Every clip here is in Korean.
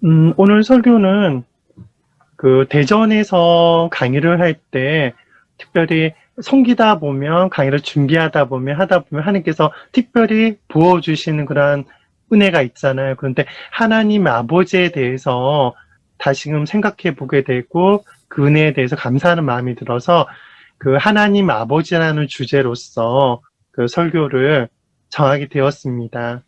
오늘 설교는 그 대전에서 강의를 할 때 특별히 섬기다 보면 강의를 준비하다 보면 하다 보면 하나님께서 특별히 부어주시는 그런 은혜가 있잖아요. 그런데 하나님 아버지에 대해서 다시금 생각해 보게 되고 그 은혜에 대해서 감사하는 마음이 들어서 그 하나님 아버지라는 주제로서 그 설교를 정하게 되었습니다.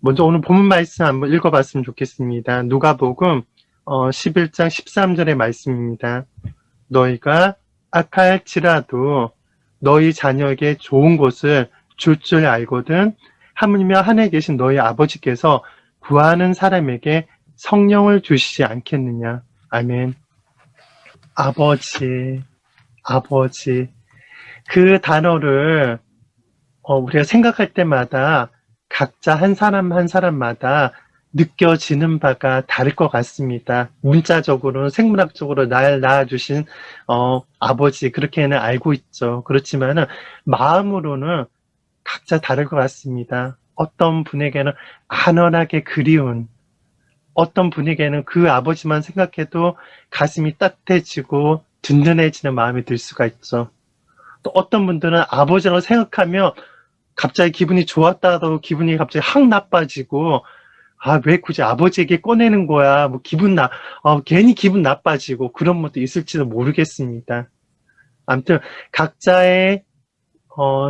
먼저 오늘 본문 말씀 한번 읽어봤으면 좋겠습니다. 누가복음 11장 13절의 말씀입니다. 너희가 악할지라도 너희 자녀에게 좋은 것을 줄 줄 알거든 하물며 하늘에 계신 너희 아버지께서 구하는 사람에게 성령을 주시지 않겠느냐. 아멘. 아버지, 아버지. 그 단어를 우리가 생각할 때마다 각자 한 사람 한 사람마다 느껴지는 바가 다를 것 같습니다. 문자적으로는 생물학적으로 날 낳아주신 아버지 그렇게는 알고 있죠. 그렇지만은 마음으로는 각자 다를 것 같습니다. 어떤 분에게는 안원하게 그리운, 어떤 분에게는 그 아버지만 생각해도 가슴이 따뜻해지고 든든해지는 마음이 들 수가 있죠. 또 어떤 분들은 아버지라고 생각하면 갑자기 기분이 좋았다가도 기분이 갑자기 확 나빠지고, 왜 굳이 아버지에게 꺼내는 거야. 뭐 괜히 기분 나빠지고 그런 것도 있을지도 모르겠습니다. 아무튼 각자의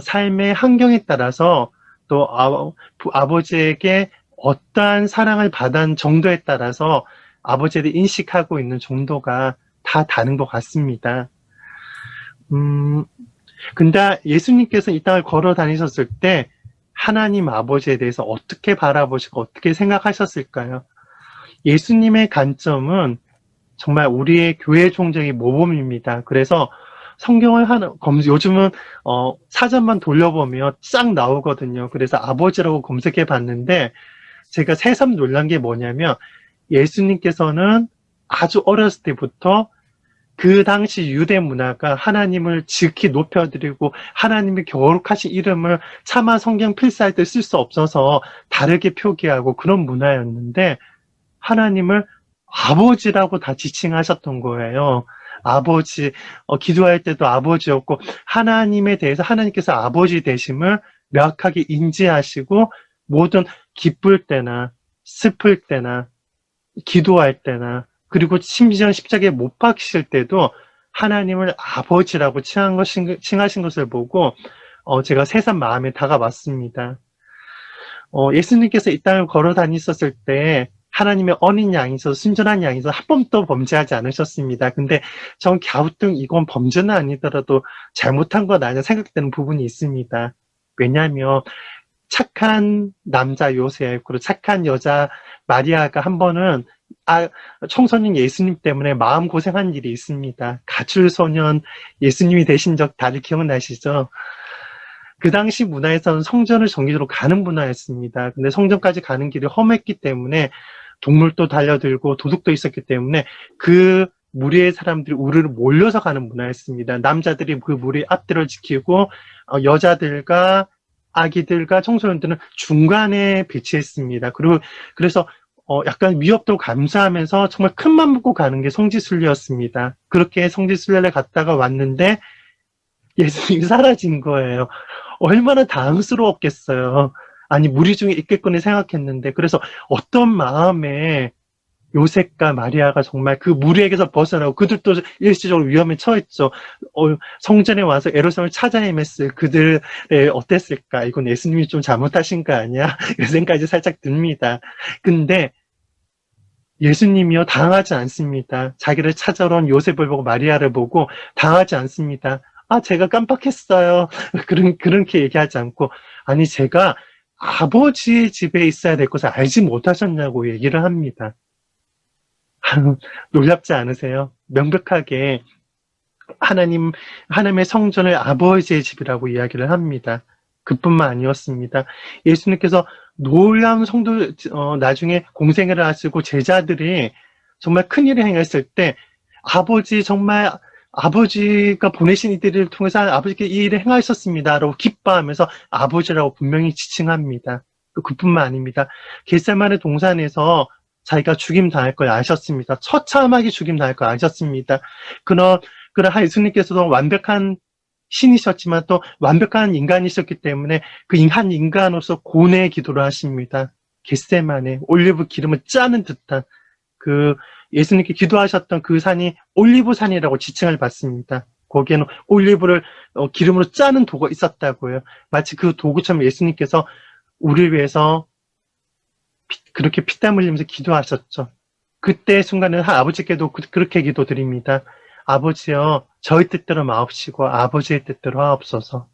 삶의 환경에 따라서 또 아버지에게 어떠한 사랑을 받은 정도에 따라서 아버지를 인식하고 있는 정도가 다 다른 것 같습니다. 근데 예수님께서 이 땅을 걸어 다니셨을 때 하나님 아버지에 대해서 어떻게 바라보시고 어떻게 생각하셨을까요? 예수님의 관점은 정말 우리의 교회 종정의 모범입니다. 그래서 성경을 요즘은 사전만 돌려보면 싹 나오거든요. 그래서 아버지라고 검색해 봤는데 제가 새삼 놀란 게 뭐냐면 예수님께서는 아주 어렸을 때부터 그 당시 유대 문화가 하나님을 지극히 높여드리고 하나님의 거룩하신 이름을 차마 성경 필사할 때 쓸 수 없어서 다르게 표기하고 그런 문화였는데 하나님을 아버지라고 다 지칭하셨던 거예요. 아버지, 기도할 때도 아버지였고 하나님에 대해서 하나님께서 아버지 되심을 명확하게 인지하시고 모든 기쁠 때나 슬플 때나 기도할 때나 그리고 심지어 십자가에 못 박히실 때도 하나님을 아버지라고 칭하신 것을 보고 제가 새삼 마음에 다가왔습니다. 예수님께서 이 땅을 걸어 다니셨을 때 하나님의 어린 양이서 순전한 양이서 한 번도 범죄하지 않으셨습니다. 근데 전 갸우뚱 이건 범죄는 아니더라도 잘못한 것 아니냐 생각되는 부분이 있습니다. 왜냐하면 착한 남자 요셉 그리고 착한 여자 마리아가 한 번은 청소년 예수님 때문에 마음고생한 일이 있습니다. 가출소년 예수님이 되신 적 다들 기억나시죠? 그 당시 문화에서는 성전을 정기적으로 가는 문화였습니다. 근데 성전까지 가는 길이 험했기 때문에 동물도 달려들고 도둑도 있었기 때문에 그 무리의 사람들이 우르르 몰려서 가는 문화였습니다. 남자들이 그 무리 앞뒤를 지키고 여자들과 아기들과 청소년들은 중간에 배치했습니다. 그래서 약간 위협도 감수하면서 정말 큰맘 먹고 가는 게 성지순례였습니다. 그렇게 성지순례를 갔다가 왔는데 예수님이 사라진 거예요. 얼마나 당황스러웠겠어요. 아니 무리 중에 있겠거니 생각했는데 그래서 어떤 마음에 요셉과 마리아가 정말 그 무리에게서 벗어나고 그들도 일시적으로 위험에 처했죠. 성전에 와서 예루살렘을 찾아 헤맸을 그들의 어땠을까? 이건 예수님이 좀 잘못하신 거 아니야? 이 생각이 살짝 듭니다. 근데 예수님이요 당하지 않습니다. 자기를 찾아러 온 요셉을 보고 마리아를 보고 당하지 않습니다. 제가 깜빡했어요. 그렇게 얘기하지 않고 아니 제가 아버지의 집에 있어야 될 것을 알지 못하셨냐고 얘기를 합니다. 놀랍지 않으세요? 명백하게 하나님의 성전을 아버지의 집이라고 이야기를 합니다. 그뿐만 아니었습니다. 예수님께서 놀라운 나중에 공생애를 하시고 제자들이 정말 큰일을 행했을 때 아버지가 보내신 이들을 통해서 아버지께 이 일을 행하셨습니다라고 기뻐하면서 아버지라고 분명히 지칭합니다. 또 그뿐만 아닙니다. 겟세마네 동산에서 자기가 죽임 당할 걸 아셨습니다. 처참하게 죽임 당할 걸 아셨습니다. 그러나 예수님께서도 완벽한 신이셨지만 또 완벽한 인간이셨기 때문에 그 한 인간으로서 고뇌의 기도를 하십니다. 겟세마네 올리브 기름을 짜는 듯한 그 예수님께 기도하셨던 그 산이 올리브산이라고 지칭을 받습니다. 거기에는 올리브를 기름으로 짜는 도구가 있었다고요. 마치 그 도구처럼 예수님께서 우리를 위해서 그렇게 피땀 흘리면서 기도하셨죠. 그때 순간에 아버지께도 그렇게 기도드립니다. 아버지여, 저희 뜻대로 마옵시고 아버지의 뜻대로 하옵소서.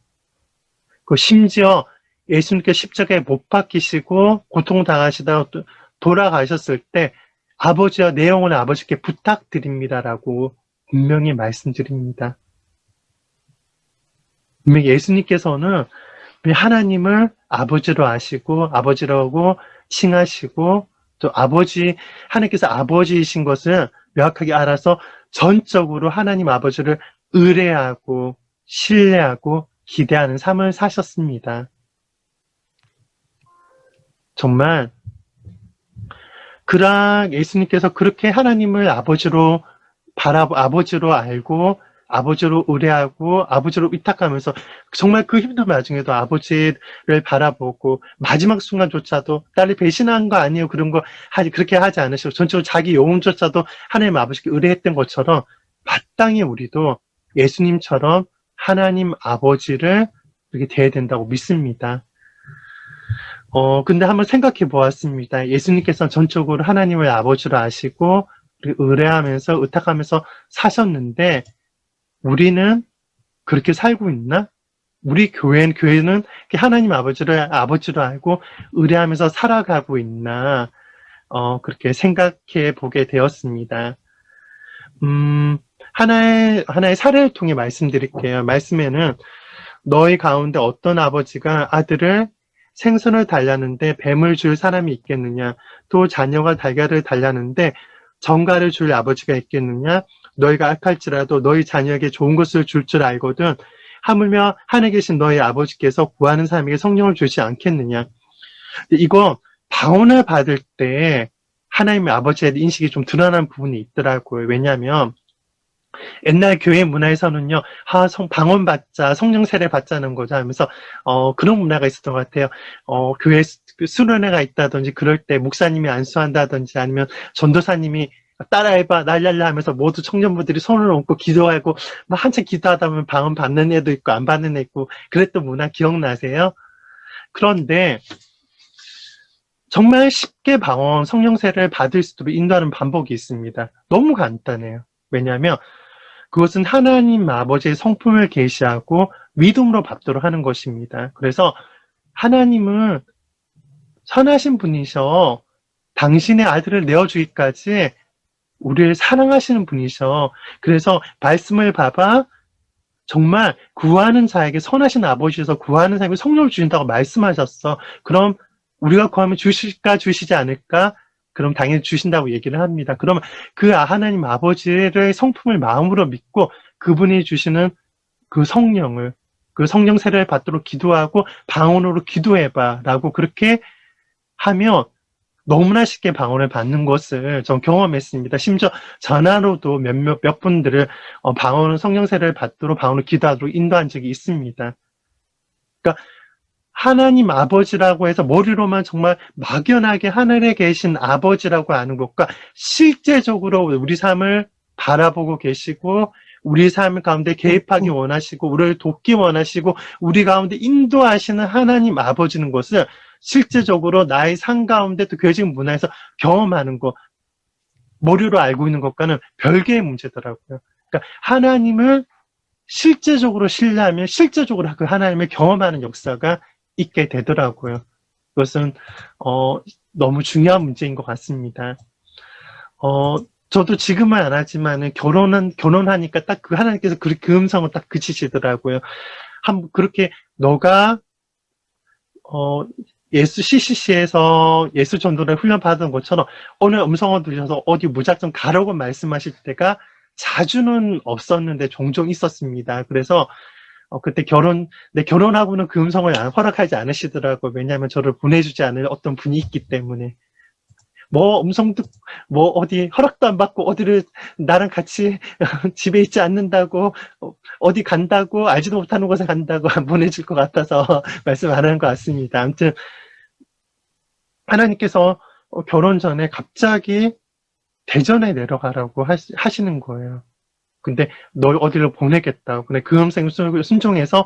그 심지어 예수님께 십자가에 못 박히시고 고통당하시다가 돌아가셨을 때 아버지여, 내 영혼을 아버지께 부탁드립니다라고 분명히 말씀드립니다. 분명히 예수님께서는 하나님을 아버지로 아시고 아버지라고 칭하시고 또 하나님께서 아버지이신 것을 명확하게 알아서 전적으로 하나님 아버지를 의뢰하고 신뢰하고 기대하는 삶을 사셨습니다. 정말 예수님께서 그렇게 하나님을 아버지로 알고 아버지로 의뢰하고 아버지로 위탁하면서 정말 그 힘든 와중에도 아버지를 바라보고 마지막 순간조차도 딸이 배신한 거 아니에요. 그런 거 그렇게 하지 않으시고 전적으로 자기 영혼조차도 하나님 아버지께 의뢰했던 것처럼 마땅히 우리도 예수님처럼 하나님 아버지를 그렇게 대해야 된다고 믿습니다. 근데 한번 생각해 보았습니다. 예수님께서는 전적으로 하나님을 아버지로 아시고 의뢰하면서 의탁하면서 사셨는데 우리는 그렇게 살고 있나? 우리 교회는 하나님 아버지를 아버지로 알고 의뢰하면서 살아가고 있나? 그렇게 생각해 보게 되었습니다. 하나의 사례를 통해 말씀드릴게요. 말씀에는 너희 가운데 어떤 아버지가 아들을 생선을 달라는데 뱀을 줄 사람이 있겠느냐? 또 자녀가 달걀을 달라는데 정갈을 줄 아버지가 있겠느냐? 너희가 악할지라도 너희 자녀에게 좋은 것을 줄 줄 알거든 하물며 하늘에 계신 너희 아버지께서 구하는 사람에게 성령을 주지 않겠느냐. 이거 방언을 받을 때 하나님의 아버지의 인식이 좀 드러나는 부분이 있더라고요. 왜냐하면 옛날 교회 문화에서는요, 방언 받자, 성령 세례 받자는 거죠 하면서, 그런 문화가 있었던 것 같아요. 교회 수련회가 있다든지, 그럴 때 목사님이 안수한다든지, 아니면 전도사님이 따라해봐, 날랄라 하면서 모두 청년부들이 손을 얹고 기도하고, 막 한참 기도하다 보면 방언 받는 애도 있고, 안 받는 애 있고, 그랬던 문화 기억나세요? 그런데, 정말 쉽게 성령 세례를 받을 수 있도록 인도하는 방법이 있습니다. 너무 간단해요. 왜냐하면, 그것은 하나님 아버지의 성품을 계시하고 믿음으로 받도록 하는 것입니다. 그래서 하나님은 선하신 분이셔. 당신의 아들을 내어주기까지 우리를 사랑하시는 분이셔. 그래서 말씀을 봐봐. 정말 구하는 자에게 선하신 아버지에서 구하는 사람에게 성령을 주신다고 말씀하셨어. 그럼 우리가 구하면 주실까 주시지 않을까? 그럼 당연히 주신다고 얘기를 합니다. 그러면 그 하나님 아버지의 성품을 마음으로 믿고 그분이 주시는 그 성령을, 그 성령 세례를 받도록 기도하고 방언으로 기도해봐 라고 그렇게 하면 너무나 쉽게 방언을 받는 것을 전 경험했습니다. 심지어 전화로도 몇 분들을 성령 세례를 받도록 방언으로 기도하도록 인도한 적이 있습니다. 그러니까 하나님 아버지라고 해서 머리로만 정말 막연하게 하늘에 계신 아버지라고 아는 것과 실제적으로 우리 삶을 바라보고 계시고 우리 삶 가운데 개입하기 원하시고 우리를 돕기 원하시고 우리 가운데 인도하시는 하나님 아버지는 것을 실제적으로 나의 삶 가운데 또 교회적 문화에서 경험하는 것, 머리로 알고 있는 것과는 별개의 문제더라고요. 그러니까 하나님을 실제적으로 신뢰하면 실제적으로 그 하나님을 경험하는 역사가 있게 되더라고요. 그것은 너무 중요한 문제인 것 같습니다. 저도 지금은 안 하지만은 결혼하니까 딱 그 하나님께서 그 음성을 딱 그치시더라고요. 그렇게 너가 예수 CCC에서 예수 전도를 훈련받은 것처럼 어느 음성을 들으셔서 어디 무작정 가라고 말씀하실 때가 자주는 없었는데 종종 있었습니다. 그래서 그때 결혼하고는 그 음성을 허락하지 않으시더라고요. 왜냐하면 저를 보내주지 않을 어떤 분이 있기 때문에. 음성 듣, 어디 허락도 안 받고 어디를 나랑 같이 집에 있지 않는다고, 어디 간다고, 알지도 못하는 곳에 간다고 안 보내줄 것 같아서 말씀 안 하는 것 같습니다. 아무튼, 하나님께서 결혼 전에 갑자기 대전에 내려가라고 하시는 거예요. 근데 널 어디로 보내겠다고. 근데 그 음성 순종해서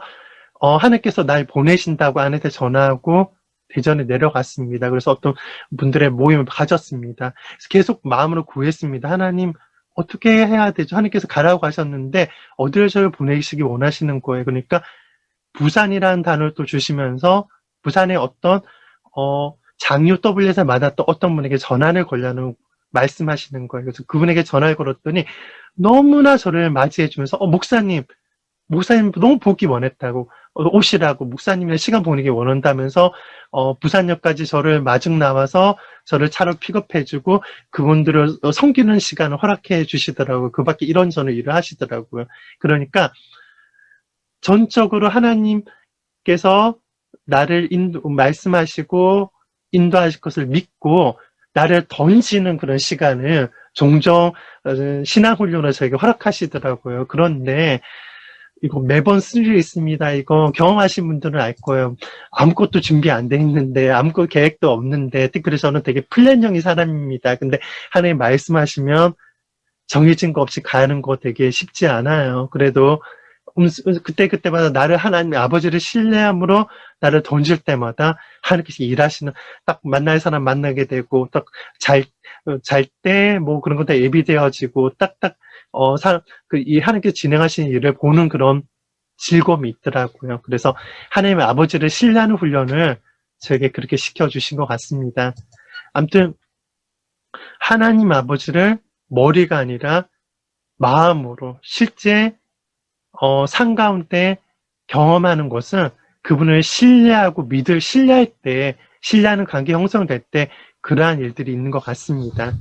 하나님께서 날 보내신다고 아내한테 전화하고 대전에 내려갔습니다. 그래서 어떤 분들의 모임을 가졌습니다. 그래서 계속 마음으로 구했습니다. 하나님, 어떻게 해야 되죠? 하나님께서 가라고 하셨는데 어디를 저를 보내시기 원하시는 거예요. 그러니까 부산이라는 단어를 또 주시면서 부산의 어떤 장유 W에서 만났던 어떤 분에게 전화를 걸려는 말씀하시는 거예요. 그래서 그분에게 전화를 걸었더니 너무나 저를 맞이해 주면서 목사님 너무 보기 원했다고, 오시라고, 목사님이랑 시간 보내기 원한다면서 부산역까지 저를 마중 나와서 저를 차로 픽업해주고 그분들을 섬기는 시간을 허락해 주시더라고요. 그 밖에 이런저런 일을 하시더라고요. 그러니까 전적으로 하나님께서 나를 말씀하시고 인도하실 것을 믿고 나를 던지는 그런 시간을 종종 신앙훈련을 저에게 허락하시더라고요. 그런데 이거 매번 쓸 일 있습니다. 이거 경험하신 분들은 알 거예요. 아무것도 준비 안 돼 있는데, 아무것도 계획도 없는데, 그래서 저는 되게 플랜형의 사람입니다. 근데 하나님 말씀하시면 정해진 거 없이 가는 거 되게 쉽지 않아요. 그래도 그때마다 나를 하나님 아버지를 신뢰함으로 나를 던질 때마다 하나님께서 일하시는, 딱 만날 사람 만나게 되고, 딱 잘 때 뭐 그런 거 다 예비되어지고, 딱딱 이 하나님께서 진행하시는 일을 보는 그런 즐거움이 있더라고요. 그래서 하나님의 아버지를 신뢰하는 훈련을 저에게 그렇게 시켜주신 것 같습니다. 아무튼 하나님 아버지를 머리가 아니라 마음으로 실제 삶 가운데 경험하는 것은 그분을 신뢰하고 신뢰할 때, 신뢰하는 관계 형성될 때 그러한 일들이 있는 것 같습니다.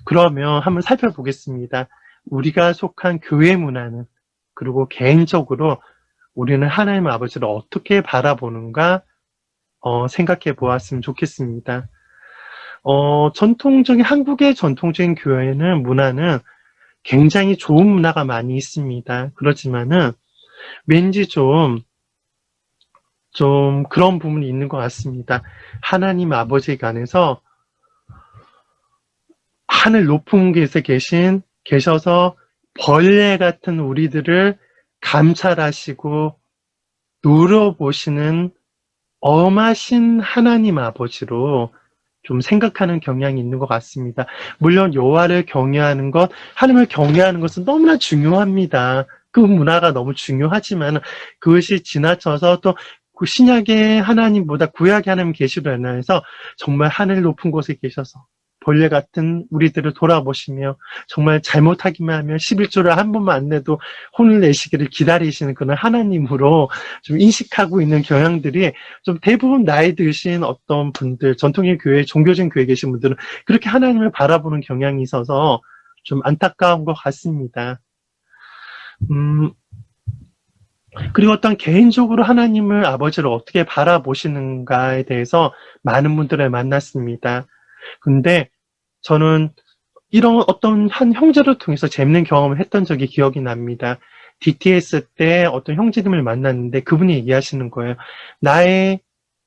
그러면 한번 살펴보겠습니다. 우리가 속한 교회 문화는, 그리고 개인적으로 우리는 하나님 아버지를 어떻게 바라보는가 생각해 보았으면 좋겠습니다. 한국의 전통적인 교회는 문화는 굉장히 좋은 문화가 많이 있습니다. 그렇지만은 왠지 좀 그런 부분이 있는 것 같습니다. 하나님 아버지 간에서 하늘 높은 곳에 계셔서 벌레 같은 우리들을 감찰하시고 노려보시는 엄하신 하나님 아버지로 좀 생각하는 경향이 있는 것 같습니다. 물론 여호와를 경외하는 것, 하나님을 경외하는 것은 너무나 중요합니다. 그 문화가 너무 중요하지만 그것이 지나쳐서 또 신약의 하나님보다 구약의 하나님 계시로 인해서 정말 하늘 높은 곳에 계셔서 벌레 같은 우리들을 돌아보시며 정말 잘못하기만 하면 11조를 한 번만 안 내도 혼을 내시기를 기다리시는 그런 하나님으로 좀 인식하고 있는 경향들이 좀 대부분 나이 드신 어떤 분들, 전통의 교회, 종교적인 교회에 계신 분들은 그렇게 하나님을 바라보는 경향이 있어서 좀 안타까운 것 같습니다. 그리고 어떤 개인적으로 하나님을 아버지를 어떻게 바라보시는가에 대해서 많은 분들을 만났습니다. 근데 저는 이런 어떤 한 형제를 통해서 재밌는 경험을 했던 적이 기억이 납니다. DTS 때 어떤 형제님을 만났는데 그분이 얘기하시는 거예요. 나의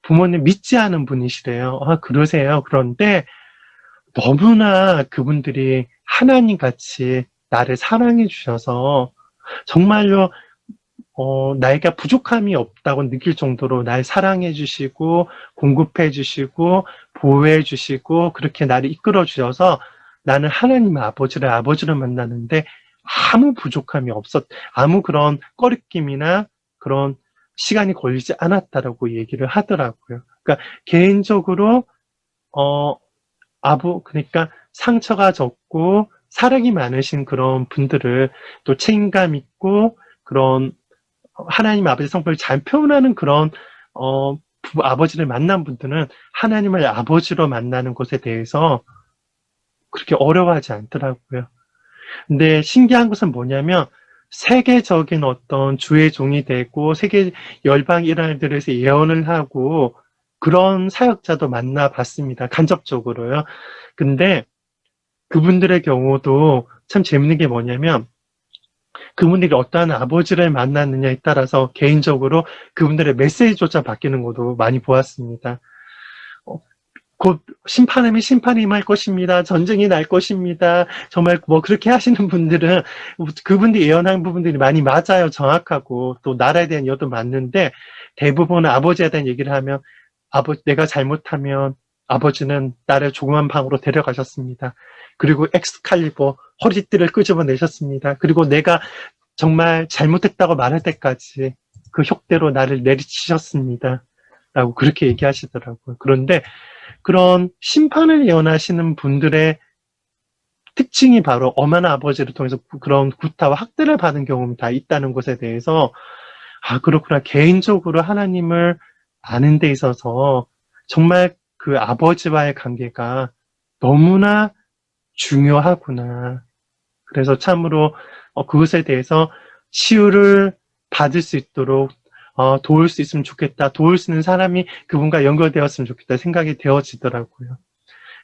부모님 믿지 않은 분이시래요. 그러세요. 그런데 너무나 그분들이 하나님 같이 나를 사랑해 주셔서 정말로 나에게 부족함이 없다고 느낄 정도로 날 사랑해 주시고 공급해 주시고 보호해 주시고 그렇게 나를 이끌어 주셔서 나는 하나님 아버지를 만나는데 아무 부족함이 아무 그런 꺼리낌이나 그런 시간이 걸리지 않았다라고 얘기를 하더라고요. 그러니까 개인적으로 그러니까 상처가 적고 사랑이 많으신 그런 분들을 또 책임감 있고 그런 하나님 아버지 성품을 잘 표현하는 그런 아버지를 만난 분들은 하나님을 아버지로 만나는 것에 대해서 그렇게 어려워하지 않더라고요. 근데 신기한 것은 뭐냐면 세계적인 어떤 주의 종이 되고 세계 열방 일환들에서 예언을 하고 그런 사역자도 만나봤습니다. 간접적으로요. 근데 그분들의 경우도 참 재밌는 게 뭐냐면 그분들이 어떠한 아버지를 만났느냐에 따라서 개인적으로 그분들의 메시지조차 바뀌는 것도 많이 보았습니다. 곧 심판이 임할 것입니다. 전쟁이 날 것입니다. 정말 뭐 그렇게 하시는 분들은 그분들이 예언한 부분들이 많이 맞아요. 정확하고 또 나라에 대한 예언도 맞는데 대부분 아버지에 대한 얘기를 하면 내가 잘못하면 아버지는 나를 조그만 방으로 데려가셨습니다. 그리고 엑스칼리버 허리띠를 끄집어내셨습니다. 그리고 내가 정말 잘못했다고 말할 때까지 그 홑대로 나를 내리치셨습니다. 라고 그렇게 얘기하시더라고요. 그런데 그런 심판을 예언하시는 분들의 특징이 바로 엄한 아버지를 통해서 그런 구타와 학대를 받은 경험이 다 있다는 것에 대해서 그렇구나. 개인적으로 하나님을 아는 데 있어서 정말 그 아버지와의 관계가 너무나 중요하구나. 그래서 참으로 그것에 대해서 치유를 받을 수 있도록 도울 수 있으면 좋겠다. 도울 수 있는 사람이 그분과 연결되었으면 좋겠다 생각이 되어지더라고요.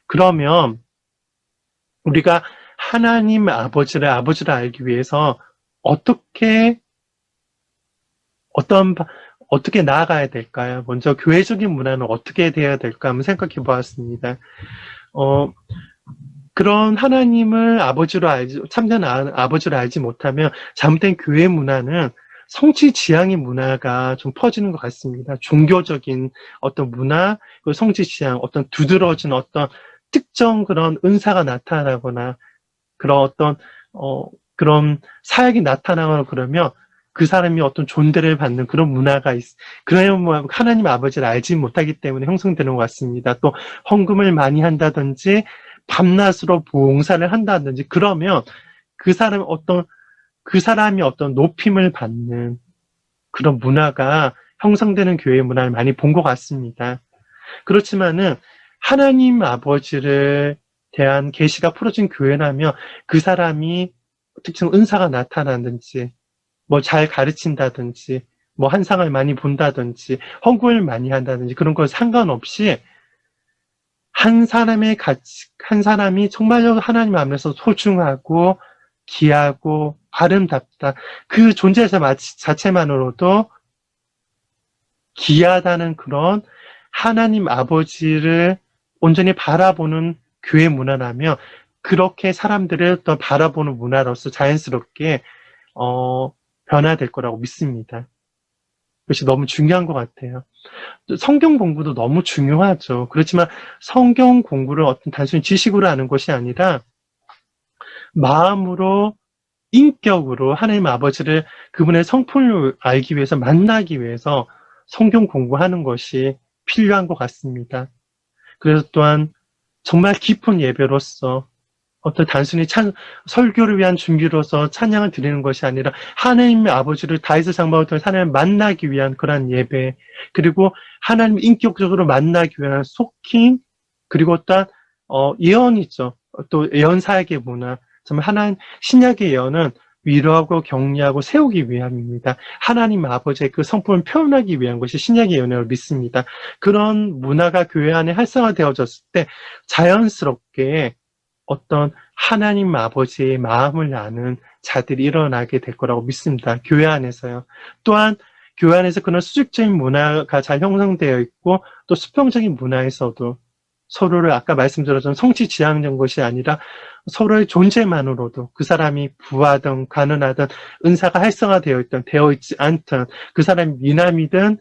그러면 우리가 하나님 아버지를 알기 위해서 어떻게 나아가야 될까요? 먼저 교회적인 문화는 어떻게 돼야 될까 한번 생각해 보았습니다. 그런 하나님을 참된 아버지로 알지 못하면 잘못된 교회 문화는 성취지향의 문화가 좀 퍼지는 것 같습니다. 종교적인 어떤 문화, 그리고 성취지향, 어떤 두드러진 어떤 특정 그런 은사가 나타나거나 그런 사역이 나타나거나 그러면 그 사람이 어떤 존대를 받는 그런 문화가 그러면 하나님 아버지를 알지 못하기 때문에 형성되는 것 같습니다. 또 헌금을 많이 한다든지 밤낮으로 봉사를 한다든지 그러면 그 사람이 어떤 높임을 받는 그런 문화가 형성되는 교회 문화를 많이 본 것 같습니다. 그렇지만은 하나님 아버지를 대한 계시가 풀어진 교회라면 그 사람이 특정 은사가 나타나든지 뭐 잘 가르친다든지 뭐 한상을 많이 본다든지 헌금을 많이 한다든지 그런 거 상관없이 한 사람이 정말로 하나님 앞에서 소중하고 귀하고 아름답다. 그 존재 자체만으로도 귀하다는 그런 하나님 아버지를 온전히 바라보는 교회 문화라면 그렇게 사람들을 더 바라보는 문화로서 자연스럽게 변화될 거라고 믿습니다. 그것이 너무 중요한 것 같아요. 성경 공부도 너무 중요하죠. 그렇지만 성경 공부를 어떤 단순히 지식으로 하는 것이 아니라 마음으로 인격으로 하나님 아버지를 그분의 성품을 알기 위해서 만나기 위해서 성경 공부하는 것이 필요한 것 같습니다. 그래서 또한 정말 깊은 예배로서 어떤 단순히 설교를 위한 준비로서 찬양을 드리는 것이 아니라 하나님의 아버지를 다윗의 장막을 통해 하나님을 만나기 위한 그러한 예배, 그리고 하나님 인격적으로 만나기 위한 소킹, 그리고 또한 예언이죠. 또 예언 사역의 문화. 정말 신약의 예언은 위로하고 격려하고 세우기 위함입니다. 하나님 아버지의 그 성품을 표현하기 위한 것이 신약의 예언이라고 믿습니다. 그런 문화가 교회 안에 활성화되어졌을 때 자연스럽게 어떤 하나님 아버지의 마음을 아는 자들이 일어나게 될 거라고 믿습니다. 교회 안에서요. 또한 교회 안에서 그런 수직적인 문화가 잘 형성되어 있고 또 수평적인 문화에서도 서로를 아까 말씀드렸던 성취지향적 것이 아니라 서로의 존재만으로도 그 사람이 부하든 가난하든 은사가 활성화되어 되어 있지 않든 그 사람이 미남이든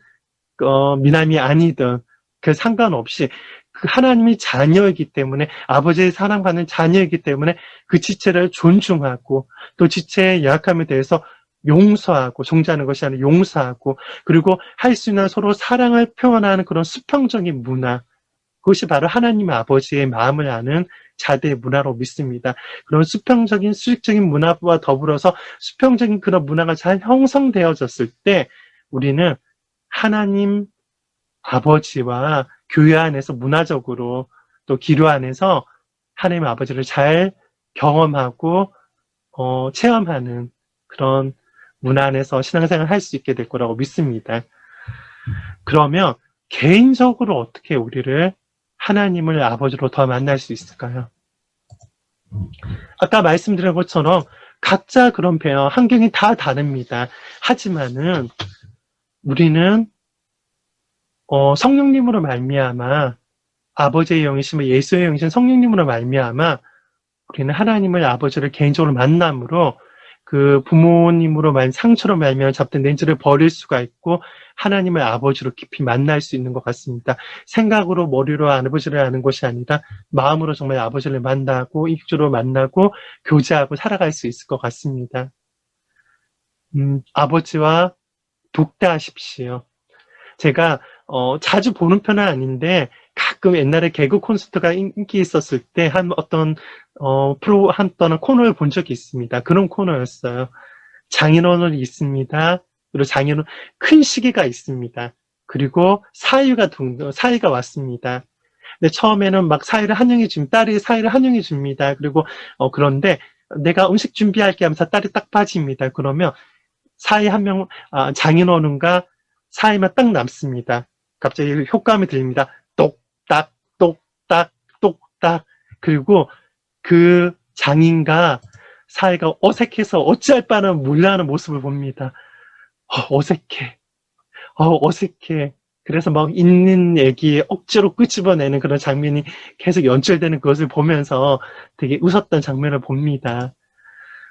미남이 아니든 그 상관없이 그 하나님이 자녀이기 때문에 아버지의 사랑받는 자녀이기 때문에 그 지체를 존중하고 또 지체의 약함에 대해서 용서하고 존재하는 것이 아니라 용서하고 그리고 할 수 있는 서로 사랑을 표현하는 그런 수평적인 문화 그것이 바로 하나님 아버지의 마음을 아는 자대의 문화로 믿습니다. 그런 수평적인 수직적인 문화와 더불어서 수평적인 그런 문화가 잘 형성되어졌을 때 우리는 하나님 아버지와 교회 안에서 문화적으로 또 기도 안에서 하나님 아버지를 잘 경험하고 체험하는 그런 문화 안에서 신앙생활을 할 수 있게 될 거라고 믿습니다. 그러면 개인적으로 어떻게 우리를 하나님을 아버지로 더 만날 수 있을까요? 아까 말씀드린 것처럼 각자 그런 배경, 환경이 다 다릅니다. 하지만은 우리는 성령님으로 말미암아 아버지의 영이시며 예수의 영이신 성령님으로 말미암아 우리는 하나님을 아버지를 개인적으로 만남으로 그 부모님으로 상처로 말미암아 잡던 렌즈를 버릴 수가 있고 하나님을 아버지로 깊이 만날 수 있는 것 같습니다. 생각으로 머리로 아버지를 아는 것이 아니라 마음으로 정말 아버지를 만나고 입주로 만나고 교제하고 살아갈 수 있을 것 같습니다. 아버지와 독대하십시오. 제가 자주 보는 편은 아닌데 가끔 옛날에 개그 콘서트가 인기 있었을 때 어떤 코너를 본 적이 있습니다. 그런 코너였어요. 장인어른이 있습니다. 그리고 장인어른 큰 시계가 있습니다. 그리고 사위가 왔습니다. 근데 처음에는 막 사위를 환영해 줍니다. 딸이 사위를 환영해 줍니다. 그리고 그런데 내가 음식 준비할게 하면서 딸이 딱 빠집니다. 그러면 사위 한 명, 장인어른과 사위만 딱 남습니다. 갑자기 효과음이 들립니다. 똑딱, 똑딱, 똑딱. 그리고 그 장인과 사위가 어색해서 어찌할 바는 몰라하는 모습을 봅니다. 어색해. 어색해. 그래서 막 있는 얘기에 억지로 끄집어내는 그런 장면이 계속 연출되는 것을 보면서 되게 웃었던 장면을 봅니다.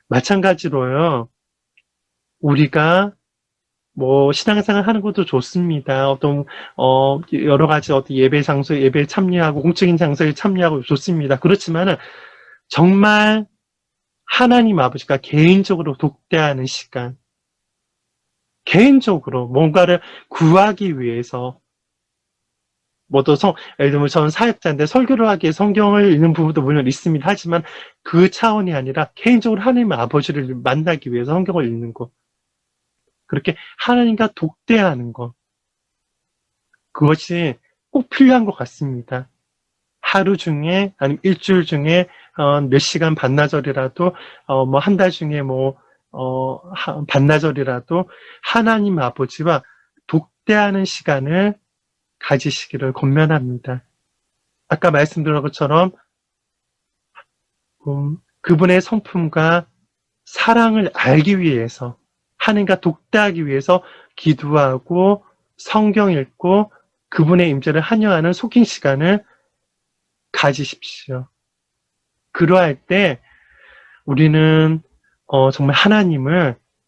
마찬가지로요. 우리가 신앙생활 하는 것도 좋습니다. 여러 가지 예배 장소에 예배에 참여하고, 공적인 장소에 참여하고 좋습니다. 그렇지만은, 정말 하나님 아버지가 개인적으로 독대하는 시간, 개인적으로 뭔가를 구하기 위해서, 예를 들면 저는 사역자인데 설교를 하기 위해 성경을 읽는 부분도 물론 있습니다. 하지만 그 차원이 아니라 개인적으로 하나님 아버지를 만나기 위해서 성경을 읽는 것. 그렇게 하나님과 독대하는 것. 그것이 꼭 필요한 것 같습니다. 하루 중에, 아니면 일주일 중에, 몇 시간 반나절이라도, 한 달 중에 반나절이라도 하나님 아버지와 독대하는 시간을 가지시기를 권면합니다. 아까 말씀드린 것처럼, 그분의 성품과 사랑을 알기 위해서, 하나님과 독대하기 위해서 기도하고 성경 읽고 그분의 임재를 환영하는 소킹 시간을 가지십시오. 그러할 때 우리는 정말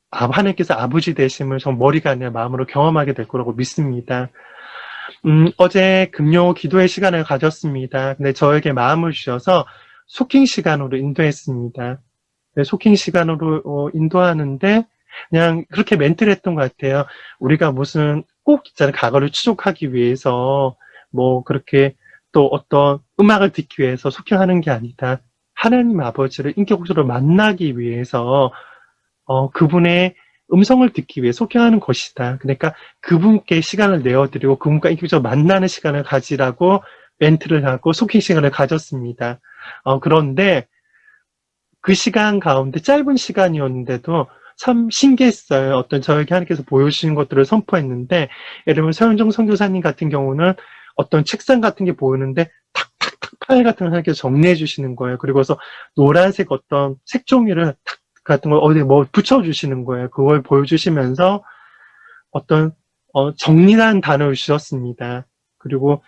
하나님께서 아버지 되심을 정말 머리가 아니라 마음으로 경험하게 될 거라고 믿습니다. 어제 금요 기도의 시간을 가졌습니다. 근데 저에게 마음을 주셔서 소킹 시간으로 인도했습니다. 소킹 시간으로 인도하는데 그냥 그렇게 멘트를 했던 것 같아요. 우리가 무슨 꼭 있잖아요. 과거를 추적하기 위해서 그렇게 또 어떤 음악을 듣기 위해서 소킹하는 게 아니다. 하나님 아버지를 인격적으로 만나기 위해서 그분의 음성을 듣기 위해 소킹하는 것이다. 그러니까 그분께 시간을 내어드리고 그분과 인격적으로 만나는 시간을 가지라고 멘트를 하고 소킹 시간을 가졌습니다. 그런데 그 시간 가운데 짧은 시간이었는데도 참 신기했어요. 어떤 저에게 하나님께서 보여주신 것들을 선포했는데, 예를 들면 서현정 선교사님 같은 경우는 어떤 책상 같은 게 보이는데 탁탁탁 파일 같은 걸 하나님께서 정리해 주시는 거예요. 그리고서 노란색 어떤 색종이를 탁 같은 걸 어디 붙여주시는 거예요. 그걸 보여주시면서 어떤 정리한 단어를 주셨습니다. 그리고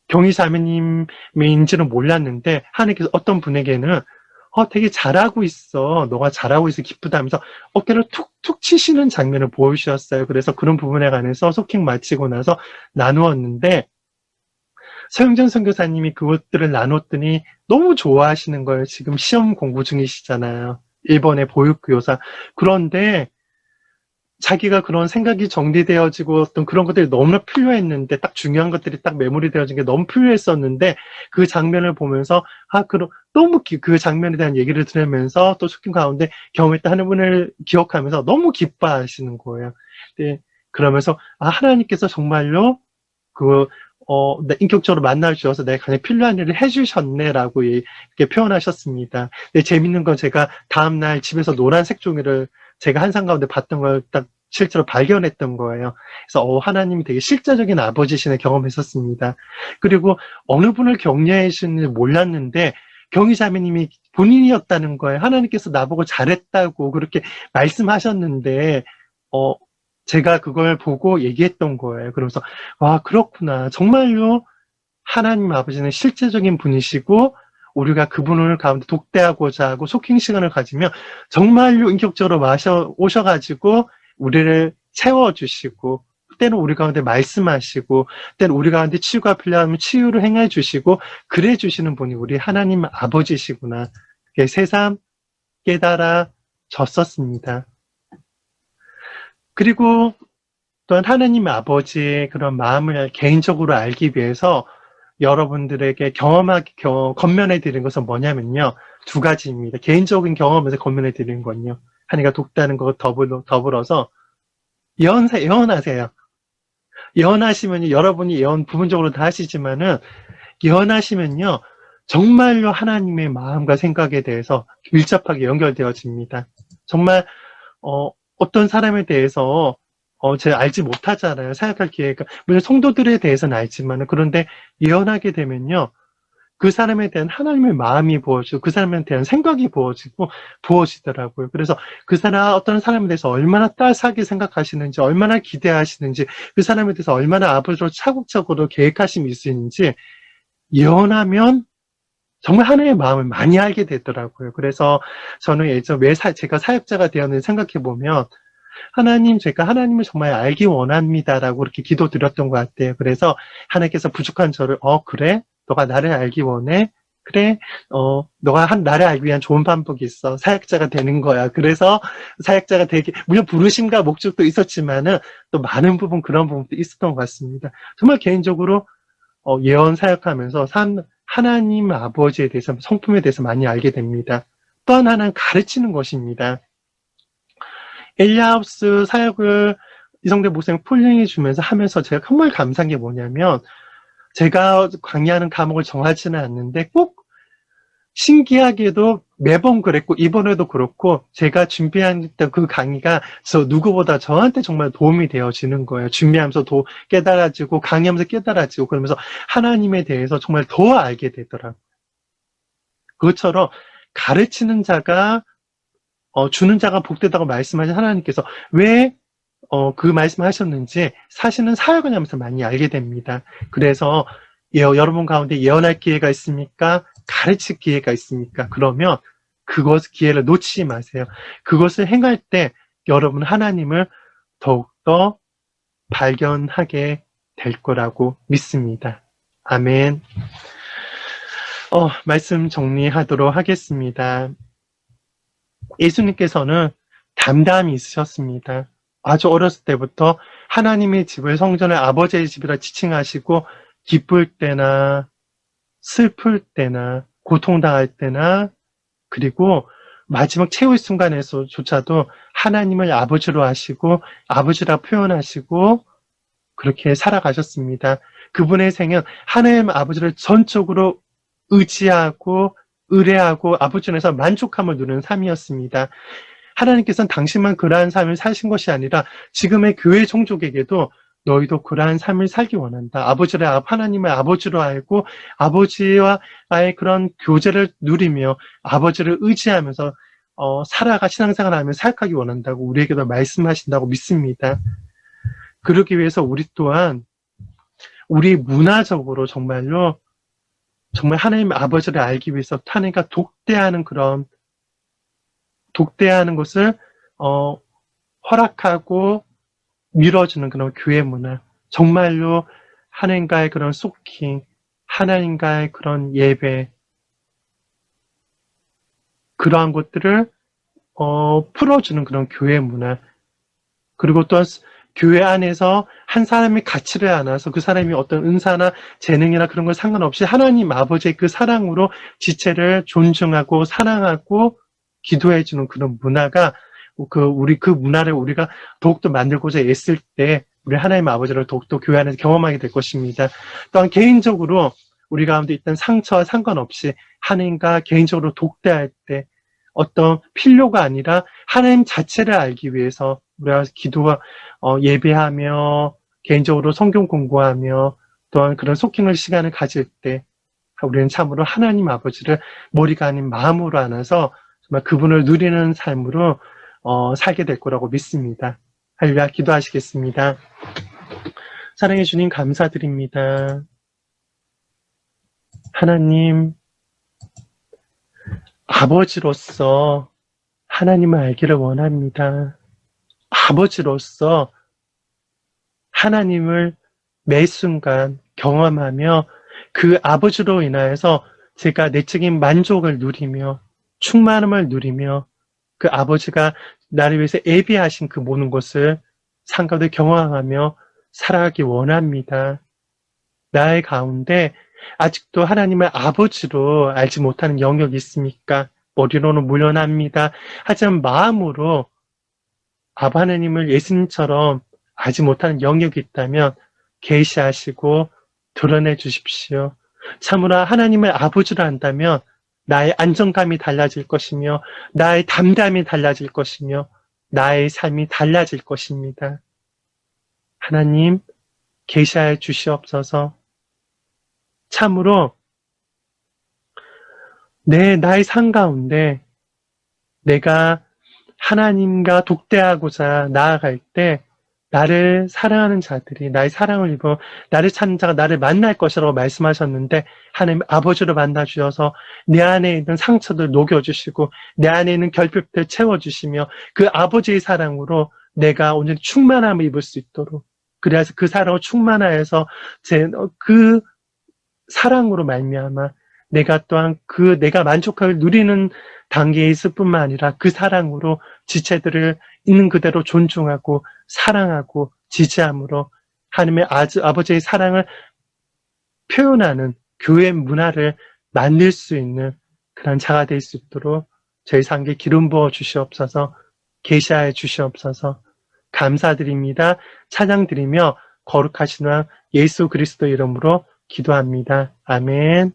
경희사매님인지는 몰랐는데 하나님께서 어떤 분에게는 되게 잘하고 있어. 너가 잘하고 있어. 기쁘다 하면서 어깨를 툭툭 치시는 장면을 보여주셨어요. 그래서 그런 부분에 관해서 소킹 마치고 나서 나누었는데 서영전 선교사님이 그것들을 나눴더니 너무 좋아하시는 거예요. 지금 시험 공부 중이시잖아요. 일본의 보육교사. 그런데 자기가 그런 생각이 정리되어지고 어떤 그런 것들이 너무나 필요했는데 딱 중요한 것들이 딱 메모리 되어진 게 너무 필요했었는데 그 장면을 보면서 너무 그 장면에 대한 얘기를 들으면서 또 소킹 가운데 경험했던 하나님을 기억하면서 너무 기뻐하시는 거예요. 네, 그러면서 하나님께서 정말로 인격적으로 만나주셔서 내가 가장 필요한 일을 해주셨네라고 이렇게 표현하셨습니다. 근데 재밌는 건 제가 다음날 집에서 노란색 종이를 제가 한상 가운데 봤던 걸 딱 실제로 발견했던 거예요. 그래서 하나님이 되게 실제적인 아버지신을 경험했었습니다. 그리고 어느 분을 격려해 주시는지 몰랐는데 경희자매님이 본인이었다는 거예요. 하나님께서 나보고 잘했다고 그렇게 말씀하셨는데 제가 그걸 보고 얘기했던 거예요. 그러면서 와, 그렇구나. 정말로 하나님 아버지는 실제적인 분이시고 우리가 그분을 가운데 독대하고자 하고 속행 시간을 가지면 정말로 인격적으로 오셔가지고 우리를 채워주시고, 때는 우리 가운데 말씀하시고, 때는 우리 가운데 치유가 필요하면 치유를 행해 주시고 그래 주시는 분이 우리 하나님 아버지시구나. 그게 새삼 깨달아졌었습니다. 그리고 또한 하나님 아버지의 그런 마음을 개인적으로 알기 위해서 여러분들에게 건면해 드리는 것은 뭐냐면요. 두 가지입니다. 개인적인 경험에서 건면해 드리는 건요. 하나님과 돕다는 것 더불어서 예언하세요. 예언하시면요. 여러분이 예언 부분적으로 다 하시지만은 예언하시면요. 정말로 하나님의 마음과 생각에 대해서 밀접하게 연결되어집니다. 정말 어떤 사람에 대해서 제가 알지 못하잖아요. 생각할 기회가. 물론 성도들에 대해서는 알지만, 그런데 예언하게 되면요. 그 사람에 대한 하나님의 마음이 부어지고, 그 사람에 대한 생각이 부어지더라고요. 그래서 어떤 사람에 대해서 얼마나 따스하게 생각하시는지, 얼마나 기대하시는지, 그 사람에 대해서 얼마나 앞으로 차곡차곡으로 계획하심이 있으신지, 예언하면 정말 하나님의 마음을 많이 알게 되더라고요. 그래서 저는 예전 왜 제가 사역자가 되었는지 생각해보면, 제가 하나님을 정말 알기 원합니다라고 그렇게 기도드렸던 것 같아요. 그래서 하나님께서 부족한 저를, 그래? 너가 나를 알기 원해? 그래? 너가 나를 알기 위한 좋은 방법이 있어. 사역자가 되는 거야. 그래서 사역자가 되게, 물론 부르심과 목적도 있었지만은 또 많은 부분, 그런 부분도 있었던 것 같습니다. 정말 개인적으로, 예언 사역하면서 하나님 아버지에 대해서, 성품에 대해서 많이 알게 됩니다. 또 하나는 가르치는 것입니다. 엘리하우스 사역을 이성대 목사님 폴링해 주면서 하면서 제가 정말 감사한 게 뭐냐면, 제가 강의하는 과목을 정하지는 않는데 꼭 신기하게도 매번 그랬고 이번에도 그렇고 제가 준비했던 그 강의가 누구보다 저한테 정말 도움이 되어지는 거예요. 준비하면서 깨달아지고 강의하면서 깨달아지고 그러면서 하나님에 대해서 정말 더 알게 되더라고요. 그것처럼 가르치는 자가 주는 자가 복되다고 말씀하신 하나님께서 왜 그 말씀하셨는지 사실은 사역을 하면서 많이 알게 됩니다. 그래서 여러분 가운데 예언할 기회가 있습니까? 가르칠 기회가 있습니까? 그러면 기회를 놓치지 마세요. 그것을 행할 때 여러분 하나님을 더욱더 발견하게 될 거라고 믿습니다. 아멘. 말씀 정리하도록 하겠습니다. 예수님께서는 담담히 있으셨습니다. 아주 어렸을 때부터 하나님의 집을, 성전을 아버지의 집이라 지칭하시고 기쁠 때나 슬플 때나 고통당할 때나 그리고 마지막 최후의 순간에서조차도 하나님을 아버지로 하시고 아버지라 표현하시고 그렇게 살아가셨습니다. 그분의 생은 하나님 아버지를 전적으로 의지하고 의뢰하고 아버지에서 만족함을 누리는 삶이었습니다. 하나님께서는 당신만 그러한 삶을 사신 것이 아니라 지금의 교회 종족에게도 너희도 그러한 삶을 살기 원한다. 하나님을 아버지로 알고 아버지와의 그런 교제를 누리며 아버지를 의지하면서 신앙생활을 하며 살아가기 원한다고 우리에게도 말씀하신다고 믿습니다. 그러기 위해서 우리 또한 우리 문화적으로 정말로 정말 하나님 아버지를 알기 위해서 하나님과 독대하는 것을 허락하고 밀어주는 그런 교회 문화, 정말로 하나님과의 그런 소킹, 하나님과의 그런 예배, 그러한 것들을 풀어주는 그런 교회 문화, 그리고 또 교회 안에서 한 사람이 가치를 안아서 그 사람이 어떤 은사나 재능이나 그런 걸 상관없이 하나님 아버지의 그 사랑으로 지체를 존중하고 사랑하고 기도해주는 그런 문화가 그 문화를 우리가 더욱더 만들고자 애쓸 때 우리 하나님 아버지를 더욱더 교회 안에서 경험하게 될 것입니다. 또한 개인적으로 우리 가운데 있던 상처와 상관없이 하나님과 개인적으로 독대할 때 어떤 필요가 아니라 하나님 자체를 알기 위해서 우리가 기도와 예배하며 개인적으로 성경 공부하며 또한 그런 소킹할 시간을 가질 때 우리는 참으로 하나님 아버지를 머리가 아닌 마음으로 안아서 정말 그분을 누리는 삶으로 살게 될 거라고 믿습니다. 할렐루야. 기도하시겠습니다. 사랑해 주님 감사드립니다. 하나님 아버지로서 하나님을 알기를 원합니다. 아버지로서 하나님을 매 순간 경험하며 그 아버지로 인하여서 제가 내적인 만족을 누리며 충만함을 누리며 그 아버지가 나를 위해서 예비하신 그 모든 것을 상가도 경험하며 살아가기 원합니다. 나의 가운데 아직도 하나님을 아버지로 알지 못하는 영역이 있습니까? 머리로는 물러납니다. 하지만 마음으로 아바 하나님을 예수님처럼 알지 못하는 영역이 있다면 계시하시고 드러내 주십시오. 참으로 하나님을 아버지로 한다면 나의 안정감이 달라질 것이며 나의 담담이 달라질 것이며 나의 삶이 달라질 것입니다. 하나님 계시하여 주시옵소서. 참으로 나의 삶 가운데 내가 하나님과 독대하고자 나아갈 때 나를 사랑하는 자들이 나의 사랑을 입어 나를 찾는 자가 나를 만날 것이라고 말씀하셨는데 하나님 아버지로 만나주셔서 내 안에 있는 상처들 녹여주시고 내 안에 있는 결핍들 채워주시며 그 아버지의 사랑으로 내가 오늘 충만함을 입을 수 있도록 그래서 그 사랑을 충만하여서 그 사랑으로 말미암아 내가 또한 내가 만족함을 누리는 단계에 있을 뿐만 아니라 그 사랑으로 지체들을 있는 그대로 존중하고 사랑하고 지지함으로 하나님의 아버지의 사랑을 표현하는 교회 문화를 만들 수 있는 그런 자가 될 수 있도록 저희 상계 기름 부어 주시옵소서. 계시하여 주시옵소서. 감사드립니다. 찬양드리며 거룩하신 왕 예수 그리스도 이름으로 기도합니다. 아멘.